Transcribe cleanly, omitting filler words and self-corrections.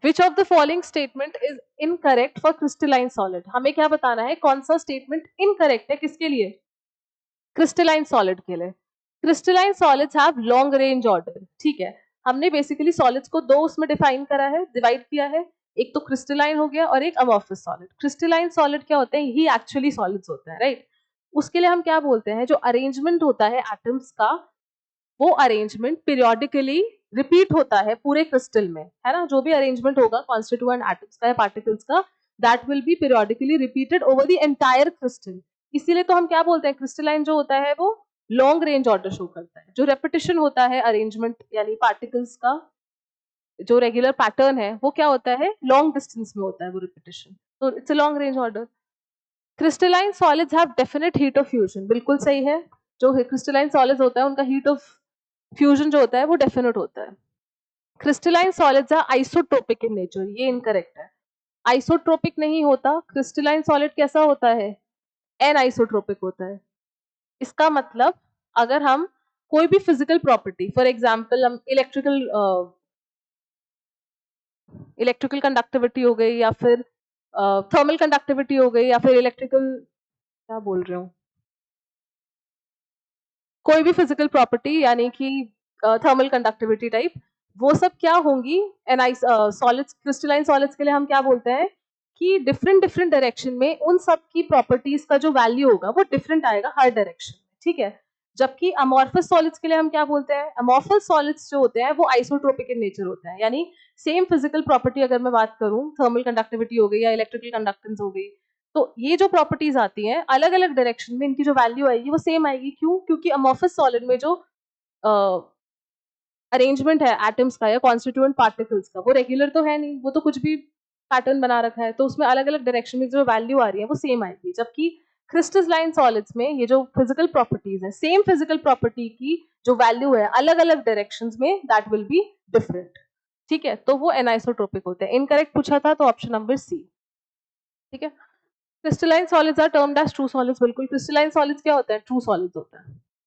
Which of the following statement is incorrect for crystalline solid? हमें क्या बताना है, कौन सा स्टेटमेंट इनकरेक्ट है, किसके लिए? क्रिस्टलाइन सॉलिड के लिए। Crystalline solids have long range order. ठीक है, हमने बेसिकली सॉलिड्स को दो उसमें डिफाइन करा है, डिवाइड किया है, एक तो क्रिस्टलाइन हो गया और एक अमॉर्फस सॉलिड। क्रिस्टलाइन सॉलिड क्या होते हैं, यही एक्चुअली सॉलिड्स होते हैं, राइट? उसके लिए हम क्या बोलते हैं, जो अरेंजमेंट होता है एटम्स का, वो अरेंजमेंट पीरियोडिकली रिपीट होता है पूरे क्रिस्टल में, है ना? जो भी अरेंजमेंट होगा कॉन्स्टिट्यूएंट एटम्स का या पार्टिकल्स का, that will be periodically repeated over the entire crystal. इसीलिए तो हम क्या बोलते हैं, क्रिस्टलाइन जो होता है वो लॉन्ग रेंज ऑर्डर शो करता है। जो रेपिटेशन होता है अरेंजमेंट यानी पार्टिकल्स का, जो रेगुलर पैटर्न है, वो क्या होता है, लॉन्ग डिस्टेंस में होता है वो रिपीटेशन, तो it's a long range order. Crystalline solids have definite heat of fusion, बिल्कुल सही है। जो क्रिस्टलाइन सॉलिड्स होता है उनका हीट ऑफ फ्यूजन जो होता है वो डेफिनेट होता है। Crystalline solids are isotropic in nature, ये इनकरेक्ट है। आइसोट्रोपिक नहीं होता, क्रिस्टलाइन सॉलिड कैसा होता है, एन आइसोट्रोपिक होता है। इसका मतलब अगर हम कोई भी फिजिकल प्रॉपर्टी, फॉर एग्जांपल हम इलेक्ट्रिकल कंडक्टिविटी हो गई, या फिर थर्मल कंडक्टिविटी हो गई, या फिर इलेक्ट्रिकल, क्या बोल रही हूँ, कोई भी फिजिकल प्रॉपर्टी यानी कि थर्मल कंडक्टिविटी टाइप, वो सब क्या होंगी, सॉलिड्स, क्रिस्टलाइन सॉलिड्स के लिए हम क्या बोलते हैं कि डिफरेंट डिफरेंट डायरेक्शन में उन सब की प्रॉपर्टीज का जो वैल्यू होगा वो डिफरेंट आएगा हर डायरेक्शन में, ठीक है? जबकि अमॉर्फस सॉलिड्स के लिए हम क्या बोलते हैं, अमॉर्फस सॉलिड्स जो होते हैं वो आइसोट्रोपिक इन नेचर होते हैं, यानी सेम फिजिकल प्रॉपर्टी अगर मैं बात करूं, थर्मल कंडक्टिविटी हो गई या इलेक्ट्रिकल कंडक्टेंस हो गई, तो ये जो प्रॉपर्टीज आती हैं अलग अलग डायरेक्शन में, इनकी जो वैल्यू आएगी वो सेम आएगी। क्यों? क्योंकि अमॉर्फस सॉलिड में जो अरेंजमेंट है एटम्स का या कॉन्स्टिट्यूएंट पार्टिकल्स का, वो रेगुलर तो है नहीं, वो तो कुछ भी पैटर्न बना रखा है, तो उसमें अलग अलग डायरेक्शन में जो वैल्यू आ रही है वो सेम आएगी। जबकि क्रिस्टलाइन सॉलिड्स में ये जो फिजिकल प्रॉपर्टीज है, सेम फिजिकल प्रॉपर्टी की जो वैल्यू है अलग अलग डायरेक्शन में, दैट विल बी डिफरेंट। ठीक है, तो वो एनाइसोट्रोपिक होते हैं। इनकरेक्ट पूछा था तो ऑप्शन नंबर सी। ठीक है, crystalline solids are termed as true solids. बिल्कुल, क्रिस्टलाइन सॉलिड्स क्या होता है, ट्रू सॉलिड्स होता है।